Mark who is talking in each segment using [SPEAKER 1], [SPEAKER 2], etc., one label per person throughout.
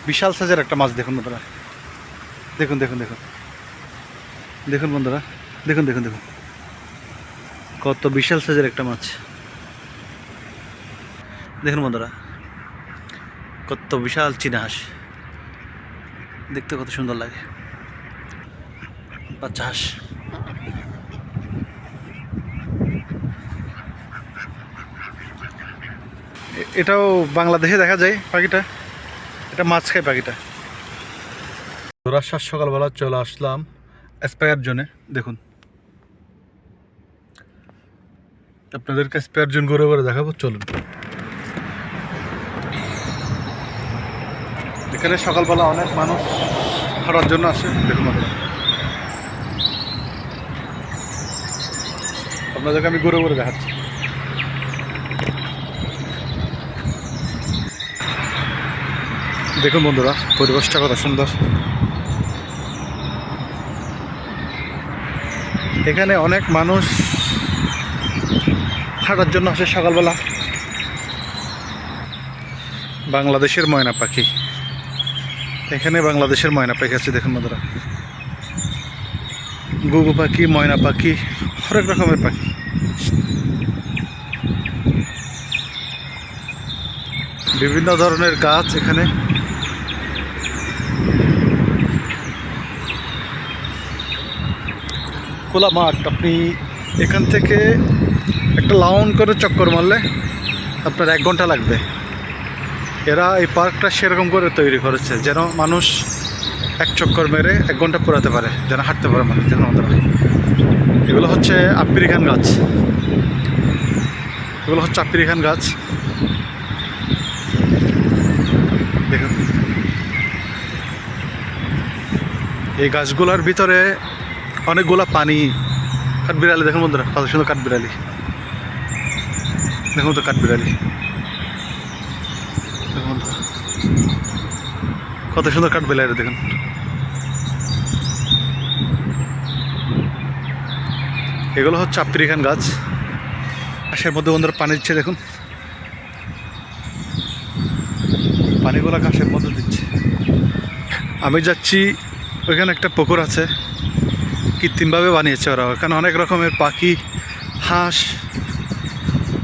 [SPEAKER 1] বিশাল সাইজের একটা মাছ দেখুন বন্ধুরা, দেখুন দেখুন দেখুন দেখুন বন্ধুরা, দেখুন দেখুন দেখুন কত বিশাল সাইজের একটা মাছ। দেখুন বন্ধুরা কত বিশাল চীনা হাঁস, দেখতে কত সুন্দর লাগে। বাচ্চা হাঁস, এটাও বাংলাদেশে দেখা যায় পাখিটা, এটা মাছ খায় পাখিটা। রাজশাহী সকালবেলা চলে আসলাম স্পেয়ার জোনে। দেখুন আপনাদেরকে স্পেয়ার জোন ঘুরে ঘুরে দেখাবো, চলুন। এখানে সকালবেলা অনেক মানুষ হাঁটার জন্য আসে। দেখুন আপনাদেরকে আমি ঘুরে ঘুরে দেখাচ্ছি। দেখুন বন্ধুরা পরিবেশটা কত সুন্দর। এখানে অনেক মানুষ হাঁটার জন্য আসে সকালবেলা। বাংলাদেশের ময়না পাখি, এখানে বাংলাদেশের ময়না পাখি আছে। দেখুন বন্ধুরা ঘুঘু পাখি, ময়না পাখি, হরেক রকমের পাখি। বিভিন্ন ধরনের গাছ এখানে। খোলা মাঠ, আপনি এখান থেকে একটা লাউন করে চক্কর মারলে আপনার 1 ঘন্টা লাগবে। এরা এই পার্কটা সেরকম করে তৈরি করেছে যেন মানুষ এক চক্কর মেরে 1 ঘন্টা পুরাতে পারে, যেন হাঁটতে পারে মানুষ। যেন এগুলো হচ্ছে আফ্রিকান গাছ, এগুলো হচ্ছে আফ্রিকান গাছ। দেখুন এই গাছগুলোর ভিতরে অনেকগুলা পানি। কাঠবিড়ালি দেখুন বন্ধুরা কত সুন্দর কাঠবিড়ালি, দেখুন তো কাঠবিড়ালি, দেখুন কত সুন্দর কাঠবিড়ালি। দেখুন এগুলো হচ্ছে আফ্রিকান গাছ। ঘাসের মধ্যে বন্ধুরা পানি দিচ্ছে, দেখুন পানিগুলো ঘাসের মধ্যে দিচ্ছে। আমি যাচ্ছি ওইখানে একটা পুকুর আছে, কৃত্রিমভাবে বানিয়েছে ওরা। ওখানে অনেক রকমের পাখি, হাঁস,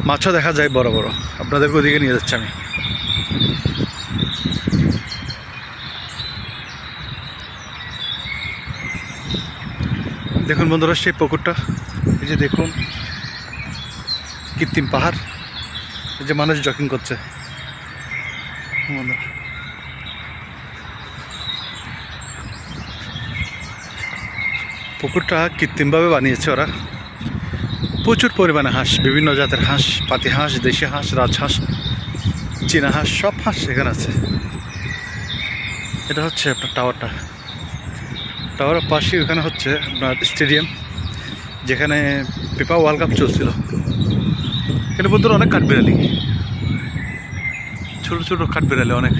[SPEAKER 1] মাছও দেখা যায় বড় বড়। আপনাদেরকে ওদিকে নিয়ে যাচ্ছি আমি। দেখুন বন্ধুরা সেই পুকুরটা, এই যে দেখুন কৃত্রিম পাহাড়, এই যে মানুষ জগিং করছে। পুকুরটা কৃত্রিমভাবে বানিয়েছে ওরা। প্রচুর পরিমাণে হাঁস, বিভিন্ন জাতের হাঁস, পাতি হাঁস, দেশি হাঁস, রাজহাঁস, চীনা হাঁস, সব হাঁস এখানে আছে। এটা হচ্ছে আপনার টাওয়ারটা, টাওয়ারের পাশে ওখানে হচ্ছে আপনার স্টেডিয়াম, যেখানে ফিফা ওয়ার্ল্ড কাপ চলছিল। এখানে বন্ধুরা অনেক কাঠবিড়ালি, ছোটো ছোটো কাঠবিড়ালি অনেক।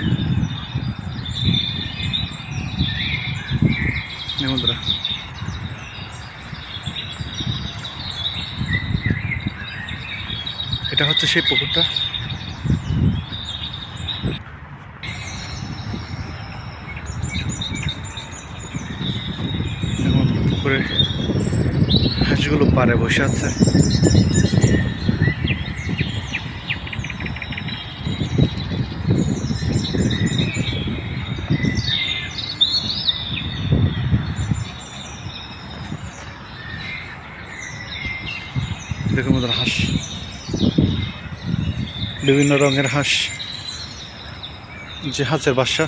[SPEAKER 1] বন্ধুরা এটা হচ্ছে সেই পুকুরটা। পুকুরে হাঁসগুলো পাড়ে বসে আছে। দেখুন বন্ধুরা হাঁস, বিভিন্ন রঙের হাঁস, যে হাঁসের বাচ্চা,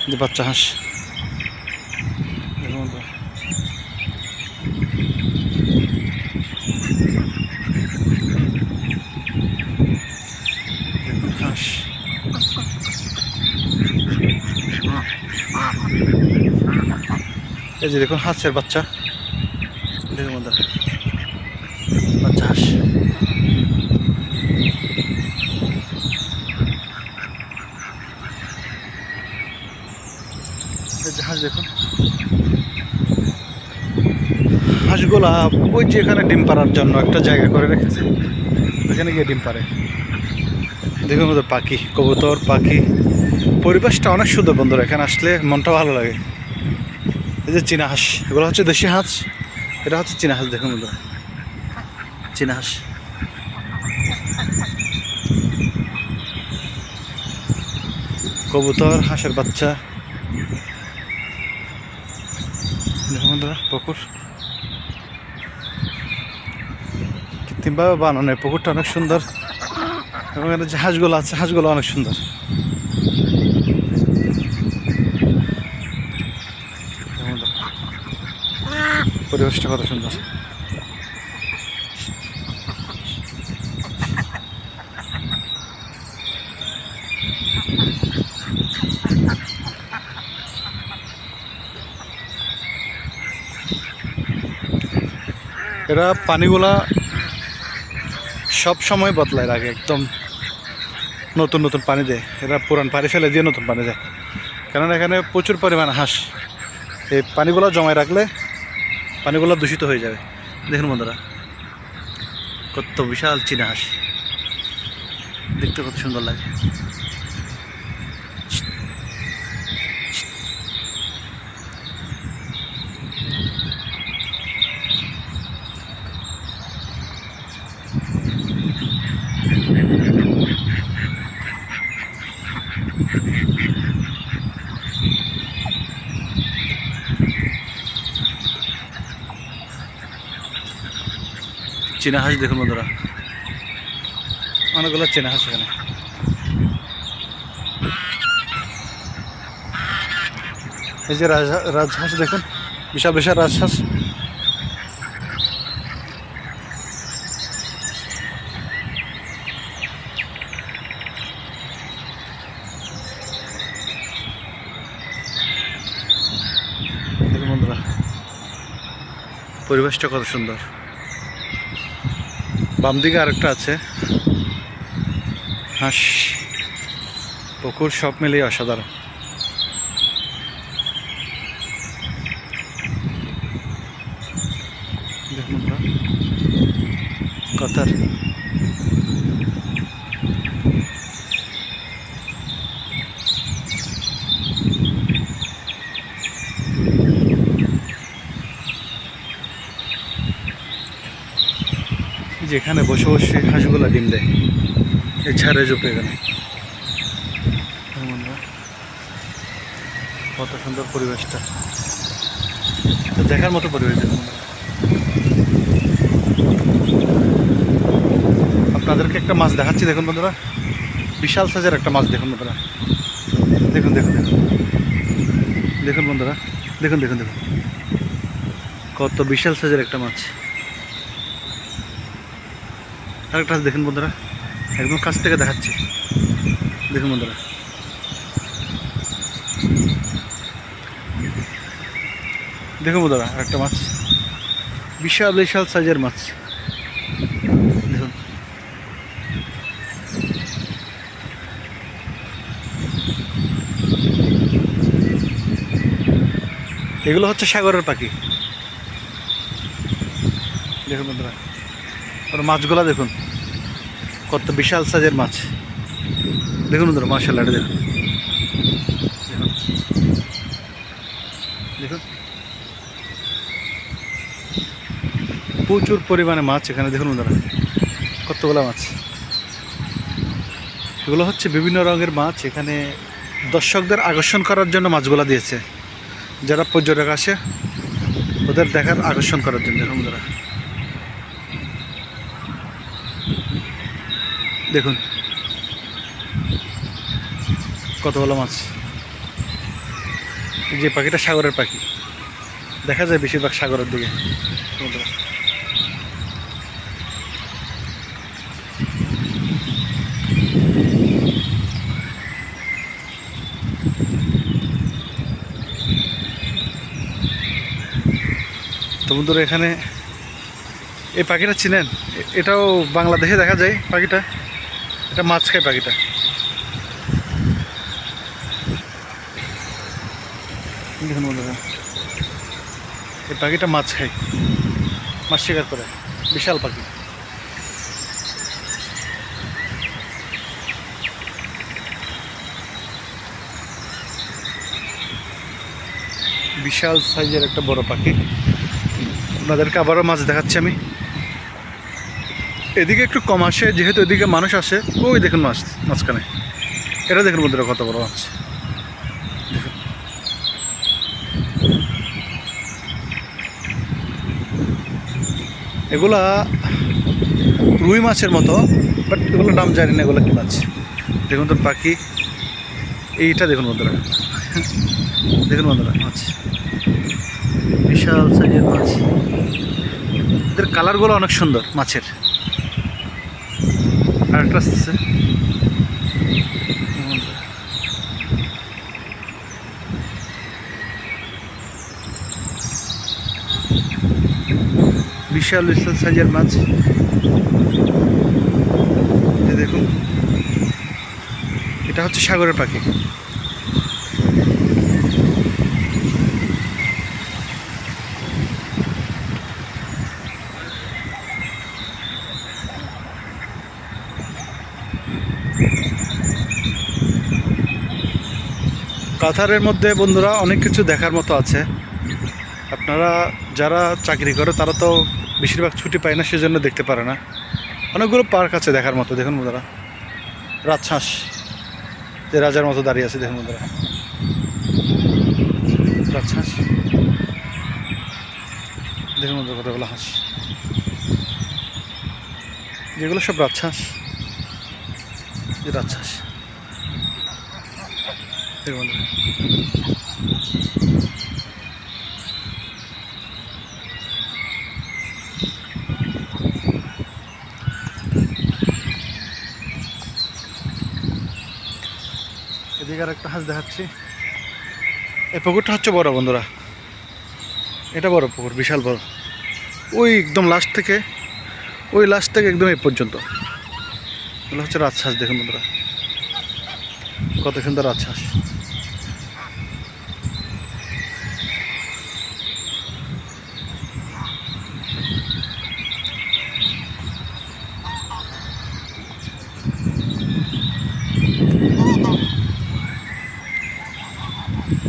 [SPEAKER 1] যে বাচ্চা হাঁস। দেখুন বন্ধুরা হাঁস, এই যে দেখুন হাঁসের বাচ্চা। দেখুন বন্ধুরা বাচ্চা হাঁস। হাঁস দেখুন, হাঁসগুলা ওই যে এখানে ডিম পাড়ার জন্য একটা জায়গা করে রেখেছে, ওখানে গিয়ে ডিম পাড়ে। দেখুন ওদের পাখি, কবুতর পাখি, পরিবেশটা অনেক সুন্দর বন্ধুরা, এখানে আসলে মনটা ভালো লাগে। এই যে চীনা হাঁস, এগুলো হচ্ছে দেশি হাঁস, এটা হচ্ছে চীনা হাঁস। দেখুন বন্ধুরা, চীনা হাঁস। কবুতর, হাঁসের বাচ্চা। দেখুন বন্ধুরা, পুকুর কৃত্রিমভাবে বানানো, এই পুকুরটা অনেক সুন্দর। এবং এখানে যে হাঁসগুলো আছে, হাঁসগুলো অনেক সুন্দর। পরিবেশটা কত সুন্দর। এরা পানিগুলা সব সময় বদলায় রাখে, একদম নতুন নতুন পানি দেয়। এরা পুরান পানি ফেলে দিয়ে নতুন পানি দেয়, কারণ এখানে প্রচুর পরিমাণে হাঁস। এই পানিগুলো জমায় রাখলে পানিগুলো দূষিত হয়ে যাবে। দেখুন বন্ধুরা, কত বিশাল চীনা হাঁস, দেখতে কত সুন্দর লাগে। চীনা হাঁস দেখুন বন্ধুরা, অনেকগুলো চীনা হাঁস এখানে। এই যে রাজহাঁস দেখুন, বিশাল বিশাল রাজহাঁস। দেখুন বন্ধুরা, পরিবেশটা কত সুন্দর। বাম দিকে আরেকটা আছে হাঁস, পুকুর, সব মিলিয়ে অসাধারণ। দেখুন বন্ধুরা, কথার যেখানে বসে বসে হাঁসগুলো ডিম দেয়, এই ঝাড়ে ঝোপে। এখানে কত সুন্দর পরিবেশটা, দেখার মতো পরিবেশ। দেখুন আপনাদেরকে একটা মাছ দেখাচ্ছি, দেখুন বন্ধুরা, বিশাল সাইজের একটা মাছ। দেখুন বন্ধুরা, দেখুন দেখুন দেখুন দেখুন বন্ধুরা, দেখুন দেখুন দেখুন কত বিশাল সাইজের একটা মাছ। আরেকটা দেখুন বন্ধুরা, একদম কাছ থেকে দেখাচ্ছি। দেখুন বন্ধুরা, দেখুন বন্ধুরা, আরেকটা মাছ, বিশাল বিশাল সাইজের মাছ। দেখুন এগুলো হচ্ছে সাগরের পাখি। দেখুন বন্ধুরা, আর মাছগুলা দেখুন, কত বিশাল সাইজের মাছ। দেখুন বন্ধুরা, মাশাআল্লাহ, এটা দেখুন দেখুন দেখুন প্রচুর পরিমাণে মাছ এখানে। দেখুন বন্ধুরা, কতগুলো মাছ। এগুলো হচ্ছে বিভিন্ন রঙের মাছ। এখানে দর্শকদের আকর্ষণ করার জন্য মাছগুলো দিয়েছে, যারা পর্যটক আসে ওদের দেখার আকর্ষণ করার জন্য। দেখুন বন্ধুরা, দেখুন কতগুলো মাছ। যে পাখিটা সাগরের পাখি, দেখা যায় বেশিরভাগ সাগরের দিকে। তো বন্ধুরা, এখানে এই পাখিটা চিনেন? এটাও বাংলাদেশে দেখা যায় পাখিটা। এটা মাছ খায় পাখিটা। দেখুন বন্ধুরা, এই পাখিটা মাছ খায়, মাছ শিকার করে, বিশাল পাখি। বিশাল সাইজের একটা বড় পাখি। আপনাদেরকে আবারও মাছ দেখাচ্ছি আমি। এদিকে একটু কম আসে, যেহেতু এদিকে মানুষ আসে। ওই দেখুন মাছ মাঝখানে, এটা দেখুন বন্ধুরা কত বড় মাছ। দেখুন এগুলা রুই মাছের মতো, বাট এগুলো নাম জানি না এগুলো কী মাছ। দেখুন তো পাখি, এইটা দেখুন বন্ধুরা, দেখুন বন্ধুরা মাছ, বিশাল সাইজের মাছ। এদের কালারগুলো অনেক সুন্দর মাছের। আর একটা আসতেছে, বিশাল বিশাল সাইজের মাছ। দেখুন এটা হচ্ছে সাগরের পাখি। কাতারের মধ্যে বন্ধুরা অনেক কিছু দেখার মতো আছে। আপনারা যারা চাকরি করে তারা তো বেশিরভাগ ছুটি পায় না, সেজন্য দেখতে পারে না। অনেকগুলো পার্ক আছে দেখার মতো। দেখুন বন্ধুরা রাজহাঁস, যে রাজার মতো দাঁড়িয়ে আছে। দেখুন বন্ধুরা রাজহাঁস, দেখুন বন্ধুরা কতগুলো হাঁস, যেগুলো সব রাজহাঁস, যে রাজহাঁস। দেখুন বন্ধুরা এদিকে আর একটা হাঁস দেখাচ্ছি। এই পুকুরটা হচ্ছে বড় বন্ধুরা, এটা বড় পুকুর, বিশাল বড়। ওই একদম লাস্ট থেকে, ওই লাস্ট থেকে একদম এই পর্যন্ত এগুলো হচ্ছে রাজহাঁস। দেখুন বন্ধুরা কত সুন্দর রাজহাঁস।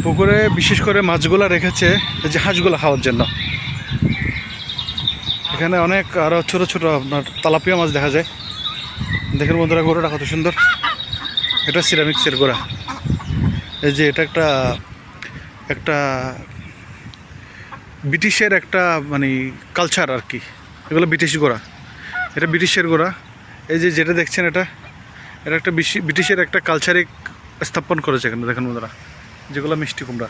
[SPEAKER 1] পুকুরে বিশেষ করে মাছগুলো রেখেছে এই যে হাঁসগুলো খাওয়ার জন্য। এখানে অনেক আরও ছোটো ছোটো আপনার তেলাপিয়া মাছ দেখা যায়। দেখেন বন্ধুরা গোড়াটা কত সুন্দর, এটা সিরামিক্সের গোড়া। এই যে এটা একটা একটা ব্রিটিশের একটা মানে কালচার আর কি, এগুলো ব্রিটিশ গোড়া, এটা ব্রিটিশের গোড়া। এই যে যেটা দেখছেন এটা এটা একটা ব্রিটিশের একটা কালচারিক স্থাপন করেছে এখানে। দেখেন বন্ধুরা যেগুলো মিষ্টি কুমড়া।